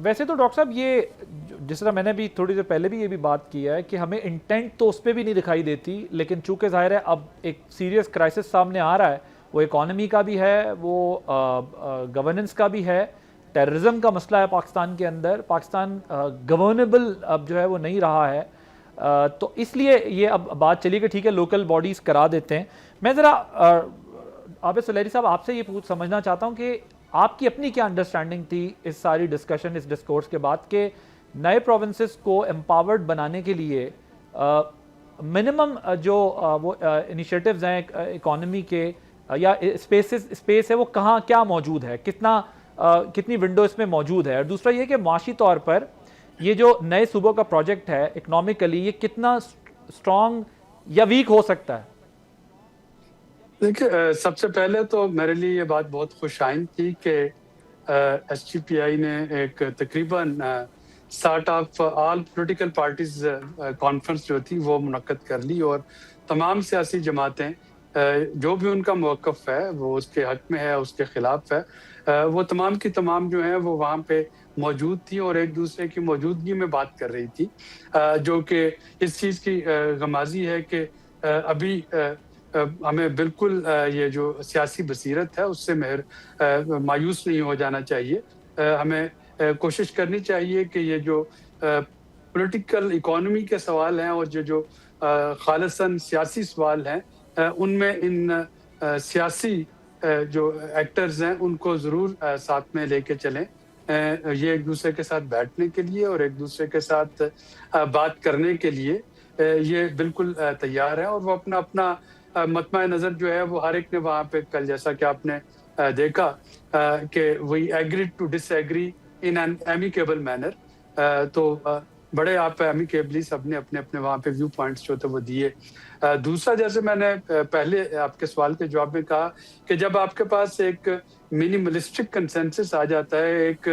ویسے تو ڈاکٹر صاحب یہ جس طرح میں نے بھی تھوڑی دیر پہلے بھی یہ بھی بات کیا ہے کہ ہمیں انٹینٹ تو اس پہ بھی نہیں دکھائی دیتی، لیکن چونکہ ظاہر ہے اب ایک سیریس کرائسس سامنے آ رہا ہے، وہ اکانومی کا بھی ہے، وہ گورننس کا بھی ہے، ٹیررزم کا مسئلہ ہے پاکستان کے اندر، پاکستان گورنیبل اب جو ہے وہ نہیں رہا ہے، تو اس لیے یہ اب بات چلی کہ ٹھیک ہے لوکل باڈیز کرا دیتے ہیں۔ میں ذرا عابد سلیری صاحب آپ سے یہ سمجھنا چاہتا ہوں کہ آپ کی اپنی کیا انڈرسٹینڈنگ تھی اس ساری ڈسکشن، اس ڈسکورس کے بعد کہ نئے پروونسز کو امپاورڈ بنانے کے لیے منیمم جو وہ انیشیٹوز ہیں اکانومی کے یا اسپیس ہے وہ کہاں کیا موجود ہے، کتنی ونڈو اس میں موجود ہے، اور دوسرا یہ کہ معاشی طور پر یہ جو نئے صوبوں کا پروجیکٹ ہے اکنامکلی یہ کتنا اسٹرانگ یا ویک ہو سکتا ہے؟ دیکھیے، سب سے پہلے تو میرے لیے یہ بات بہت خوش آئند تھی کہ ایس ٹی پی آئی نے ایک تقریباً start of all political parties conference جو تھی وہ منعقد کر لی، اور تمام سیاسی جماعتیں جو بھی ان کا موقف ہے وہ اس کے حق میں ہے، اس کے خلاف ہے، وہ تمام کی تمام جو ہیں وہ وہاں پہ موجود تھی اور ایک دوسرے کی موجودگی میں بات کر رہی تھی، جو کہ اس چیز کی غمازی ہے کہ ابھی ہمیں بالکل یہ جو سیاسی بصیرت ہے اس سے مایوس نہیں ہو جانا چاہیے۔ ہمیں کوشش کرنی چاہیے کہ یہ جو پولیٹیکل اکانومی کے سوال ہیں اور جو خالصاً سیاسی سوال ہیں، ان میں ان سیاسی جو ایکٹرز ہیں ان کو ضرور ساتھ میں لے کے چلیں، یہ ایک دوسرے کے ساتھ بیٹھنے کے لیے اور ایک دوسرے کے ساتھ بات کرنے کے لیے یہ بالکل تیار ہے، اور وہ اپنا اپنا مطمع نظر جو ہے وہ ہر ایک نے وہاں پہ کل جیسا کہ آپ نے دیکھا کہ وی agreed to dish agri in an ایمیکیبل manner, تو بڑے آپ ایمیکیبلی سب نے اپنے اپنے وہاں پہ ویو پوائنٹس جو تھے وہ دیے۔ دوسرا، جیسے میں نے پہلے آپ کے سوال کے جواب میں کہا کہ جب آپ کے پاس ایک منیملسٹک کنسنسس آ جاتا ہے، ایک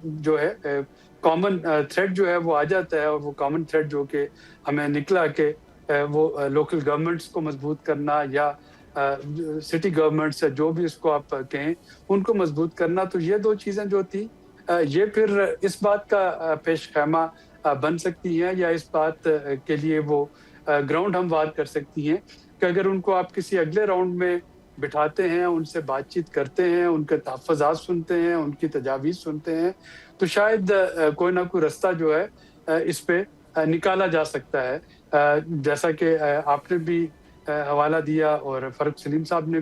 جو ہے کامن تھریڈ جو ہے وہ آ جاتا ہے، اور وہ کامن تھریڈ جو کہ ہمیں نکلا کہ وہ لوکل گورنمنٹس کو مضبوط کرنا یا سٹی گورنمنٹس جو بھی اس کو آپ کہیں ان کو مضبوط کرنا، تو یہ دو چیزیں جو تھی یہ پھر اس بات کا پیش خیمہ بن سکتی ہیں یا اس بات کے لیے وہ گراؤنڈ ہموار کر سکتی ہیں کہ اگر ان کو آپ کسی اگلے راؤنڈ میں بٹھاتے ہیں، ان سے بات چیت کرتے ہیں، ان کے تحفظات سنتے ہیں، ان کی تجاویز سنتے ہیں، تو شاید کوئی نہ کوئی رستہ جو ہے اس پہ نکالا جا سکتا ہے۔ جیسا کہ آپ نے بھی حوالہ دیا اور فرق سلیم صاحب نے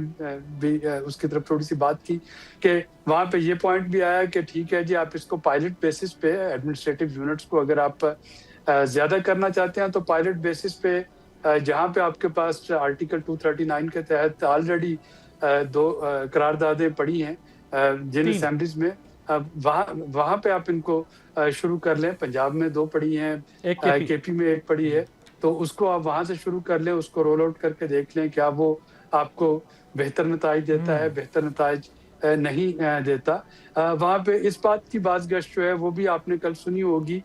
بھی اس کی طرف تھوڑی سی بات کی کہ وہاں پہ یہ پوائنٹ بھی آیا کہ ٹھیک ہے جی، آپ اس کو پائلٹ بیسس پہ ایڈمنسٹریٹو یونٹس کو اگر آپ زیادہ کرنا چاہتے ہیں تو پائلٹ بیسس پہ جہاں پہ آپ کے پاس آرٹیکل 239 کے تحت آلریڈی 2 قراردادیں پڑی ہیں جن اسمبلیز میں، وہاں پہ آپ ان کو شروع کر لیں۔ پنجاب میں 2 پڑی ہیں، کے پی میں 1 پڑی ہے، تو اس کو آپ وہاں سے شروع کر لیں، اس کو رول آؤٹ کر کے دیکھ لیں کیا وہ آپ کو بہتر نتائج دیتا ہے، بہتر نتائج نہیں دیتا۔ وہاں پہ اس بات کی باز گشت جو ہے وہ بھی آپ نے کل سنی ہوگی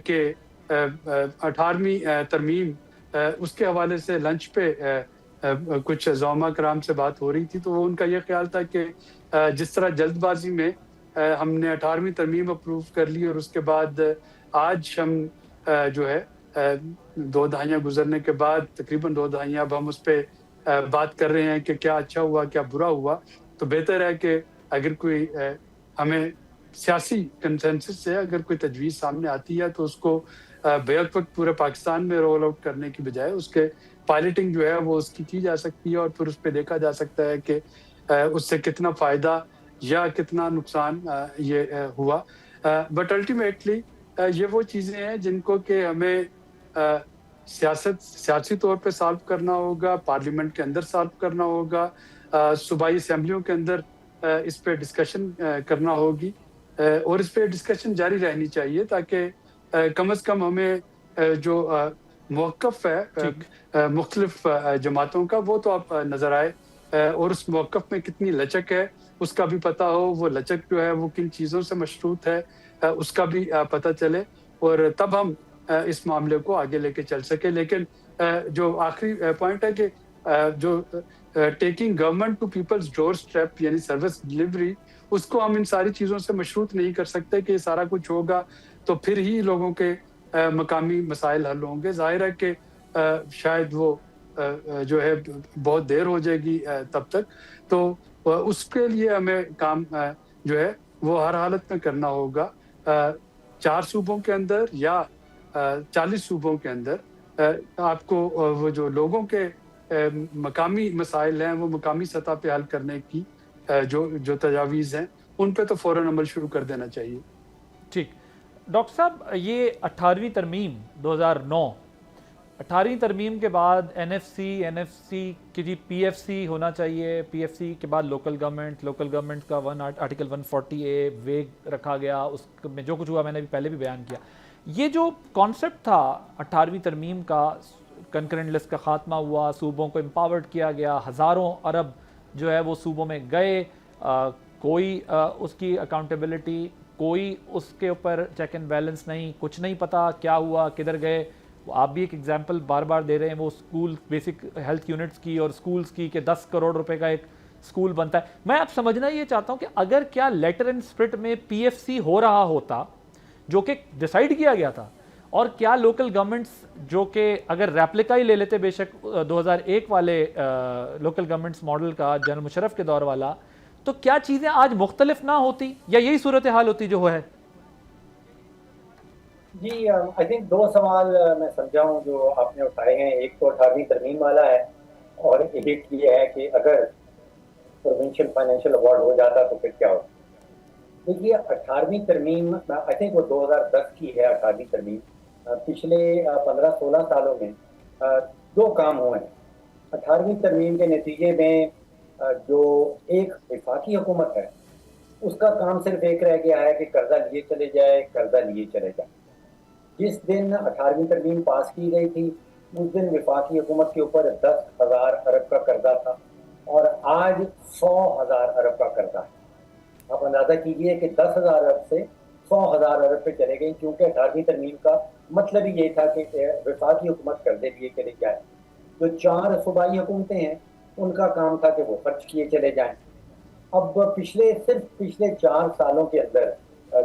کہ 18ویں ترمیم اس کے حوالے سے لنچ پہ کچھ زعماء کرام سے بات ہو رہی تھی، تو وہ ان کا یہ خیال تھا کہ جس طرح جلد بازی میں ہم نے 18ویں ترمیم اپروو کر لی اور اس کے بعد آج ہم جو ہے 2 دہائیاں گزرنے کے بعد تقریباً 2 دہائیاں اب ہم اس پہ بات کر رہے ہیں کہ کیا اچھا ہوا کیا برا ہوا، تو بہتر ہے کہ اگر کوئی ہمیں سیاسی کنسنسس سے اگر کوئی تجویز سامنے آتی ہے تو اس کو بیک وقت پورے پاکستان میں رول آؤٹ کرنے کی بجائے اس کے پائلٹنگ جو ہے وہ اس کی جا سکتی ہے، اور پھر اس پہ دیکھا جا سکتا ہے کہ اس سے کتنا فائدہ یا کتنا نقصان یہ ہوا۔ بٹ الٹیمیٹلی یہ وہ چیزیں ہیں جن کو کہ ہمیں سیاسی طور پہ سالو کرنا ہوگا، پارلیمنٹ کے اندر سالو کرنا ہوگا، صوبائی اسمبلیوں کے اندر اس پہ ڈسکشن کرنا ہوگی، اور اس پہ ڈسکشن جاری رہنی چاہیے تاکہ کم از کم ہمیں جو موقف ہے مختلف جماعتوں کا وہ تو آپ نظر آئے، اور اس موقف میں کتنی لچک ہے اس کا بھی پتہ ہو، وہ لچک جو ہے وہ کن چیزوں سے مشروط ہے اس کا بھی پتہ چلے، اور تب ہم اس معاملے کو آگے لے کے چل سکے۔ لیکن جو آخری پوائنٹ ہے کہ جو taking government to peoples doorstep یعنی سروس ڈلیوری، اس کو ہم ان ساری چیزوں سے مشروط نہیں کر سکتے کہ یہ سارا کچھ ہوگا تو پھر ہی لوگوں کے مقامی مسائل حل ہوں گے. ظاہر ہے کہ شاید وہ جو ہے بہت دیر ہو جائے گی تب تک. تو اس کے لیے ہمیں کام جو ہے وہ ہر حالت میں کرنا ہوگا. 4 صوبوں کے اندر یا 40 صوبوں کے اندر آپ کو وہ جو لوگوں کے مقامی مسائل ہیں وہ مقامی سطح پہ حل کرنے کی جو تجاویز ہیں ان پہ تو فوراً عمل شروع کر دینا چاہیے. ٹھیک. ڈاکٹر صاحب یہ 18ویں ترمیم 2009، 18ویں ترمیم کے بعد این ایف سی کی جی پی ایف سی ہونا چاہیے، پی ایف سی کے بعد لوکل گورنمنٹ کا آرٹیکل 140A ویگ رکھا گیا. اس میں جو کچھ ہوا میں نے پہلے بھی بیان کیا. یہ جو کانسیپٹ تھا 18ویں ترمیم کا، کنکرنٹ لسٹ کا خاتمہ ہوا، صوبوں کو امپاورڈ کیا گیا، ہزاروں ارب جو ہے وہ صوبوں میں گئے، کوئی اس کی اکاؤنٹیبلٹی، کوئی اس کے اوپر چیک اینڈ بیلنس نہیں، کچھ نہیں پتا کیا ہوا، کدھر گئے. آپ بھی ایک ایگزامپل بار بار دے رہے ہیں وہ اسکول بیسک ہیلتھ یونٹس کی اور اسکولس کی کہ 10 کروڑ روپے کا ایک اسکول بنتا ہے. میں اب سمجھنا یہ چاہتا ہوں کہ اگر کیا لیٹر اینڈ اسپرٹ میں پی ایف سی ہو رہا ہوتا جو کہ ڈیسائیڈ کیا گیا تھا، اور کیا لوکل گورنمنٹس جو کہ اگر ریپلیکا ہی لے لیتے بے شک 2001 والے لوکل گورنمنٹس ماڈل کا جنرل مشرف کے دور والا، تو کیا چیزیں آج مختلف نہ ہوتی یا یہی صورتحال ہوتی جو ہے؟ جی آئی تھنک 2 سوال میں سمجھا ہوں جو آپ نے اٹھائے ہیں. ایک تو 18ویں ترمیم والا ہے اور ایک یہ ہے کہ اگر پروونشل فائنینشیل ایوارڈ ہو جاتا تو پھر کیا ہوتا. دیکھیے 18ویں ترمیم آئی تھنک وہ 2010 کی ہے. 18ویں ترمیم پچھلے 15-16 سالوں میں 2 کام ہوئے ہیں. 18ویں ترمیم کے نتیجے میں جو ایک وفاقی حکومت ہے اس کا کام صرف ایک رہ گیا ہے کہ قرضہ لیے چلے جائے. جس دن 18ویں ترمیم پاس کی گئی تھی اس دن وفاقی حکومت کے اوپر 10,000 ارب کا قرضہ تھا اور آج 100,000 ارب کا قرضہ ہے. آپ اندازہ کیجئے کہ 10,000 ارب سے 100,000 ارب پہ چلے گئی، کیونکہ 18ویں ترمیم کا مطلب ہی یہ تھا کہ وفاقی حکومت قرضے لیے چلے جائے. جو 4 صوبائی حکومتیں ہیں ان کا کام تھا کہ وہ خرچ کیے چلے جائیں. اب صرف پچھلے 4 سالوں کے اندر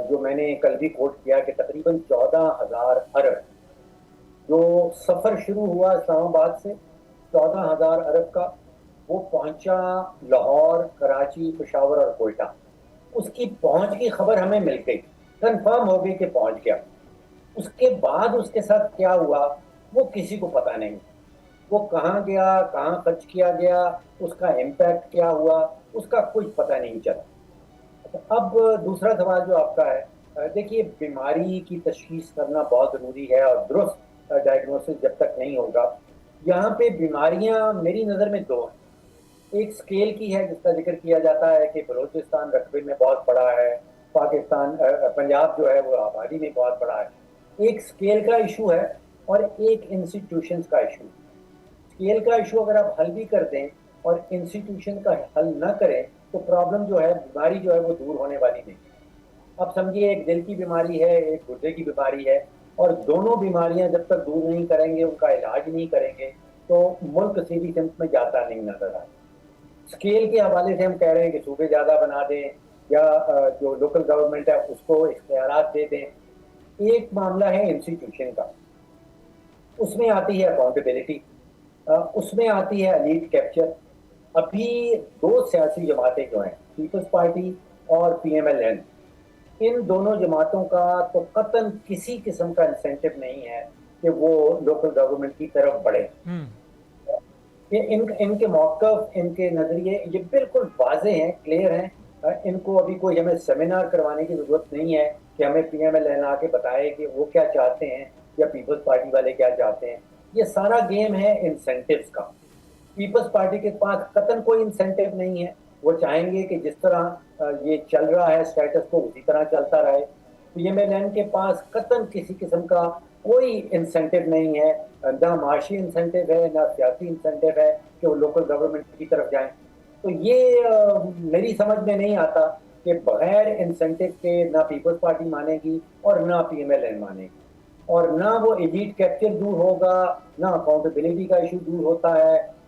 جو میں نے کل بھی کوٹ کیا کہ تقریباً 14,000 ارب جو سفر شروع ہوا اسلام آباد سے 14,000 ارب کا، وہ پہنچا لاہور، کراچی، پشاور اور کوئٹہ. اس کی پہنچ کی خبر ہمیں مل گئی، کنفرم ہو گئی کہ پہنچ گیا. اس کے بعد اس کے ساتھ کیا ہوا وہ کسی کو پتہ نہیں. وہ کہاں گیا، کہاں خرچ کیا گیا، اس کا امپیکٹ کیا ہوا، اس کا کچھ پتہ نہیں چلا. اب دوسرا سوال جو آپ کا ہے، دیکھیے بیماری کی تشخیص کرنا بہت ضروری ہے اور درست ڈائگنوسس جب تک نہیں ہوگا. یہاں پہ بیماریاں میری نظر میں 2 ہیں. ایک اسکیل کی ہے جس کا ذکر کیا جاتا ہے کہ بلوچستان رقبے میں بہت بڑا ہے، پاکستان پنجاب جو ہے وہ آبادی میں بہت بڑا ہے. ایک اسکیل کا ایشو ہے اور ایک انسٹیٹیوشنز کا ایشو. اسکیل کا ایشو اگر آپ حل بھی کر دیں اور انسٹیٹیوشن کا حل نہ کریں تو پرابلم جو ہے، بیماری جو ہے وہ دور ہونے والی نہیں. اب سمجھیے ایک دل کی بیماری ہے، ایک گردے کی بیماری ہے، اور دونوں بیماریاں جب تک دور نہیں کریں گے، ان کا علاج نہیں کریں گے تو ملک سیدھی سمت میں جاتا نہیں نظر آئے. اسکیل کے حوالے سے ہم کہہ رہے ہیں کہ صوبے زیادہ بنا دیں یا جو لوکل گورنمنٹ ہے اس کو اختیارات دے دیں. ایک معاملہ ہے انسٹیٹیوشن کا، اس میں آتی ہے اکاؤنٹیبلٹی، اس میں آتی ہے ایلیٹ کیپچر. ابھی 2 سیاسی جماعتیں جو ہیں، پیپلز پارٹی اور PMLN، ان دونوں جماعتوں کا تو قطعاً کسی قسم کا انسینٹو نہیں ہے کہ وہ لوکل گورنمنٹ کی طرف بڑھے. ان کے موقف، ان کے نظریے یہ بالکل واضح ہیں، کلیئر ہیں. ان کو ابھی کوئی ہمیں سیمینار کروانے کی ضرورت نہیں ہے کہ ہمیں PMLN آ کے بتائے کہ وہ کیا چاہتے ہیں یا پیپلز پارٹی والے کیا چاہتے ہیں. یہ سارا گیم ہے انسینٹیوز کا. پیپلز پارٹی کے پاس قطعاً کوئی انسینٹیو نہیں ہے. وہ چاہیں گے کہ جس طرح یہ چل رہا ہے اسٹیٹس کو اسی طرح چلتا رہے. PMLN کے پاس قطعاً کسی قسم کا کوئی انسینٹیو نہیں ہے، نہ معاشی انسینٹیو ہے نہ سیاسی انسینٹیو ہے کہ وہ لوکل گورنمنٹ کی طرف جائیں. تو یہ میری سمجھ میں نہیں آتا کہ بغیر انسینٹیو کے نہ پیپلز پارٹی مانے گی اور نہ PMLN مانے گی، اور نہ وہ ایلیٹ کیپچر دور ہوگا، نہ اکاؤنٹیبلٹی کا ایشو دور ہوتا ہے،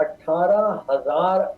18,000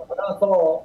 1500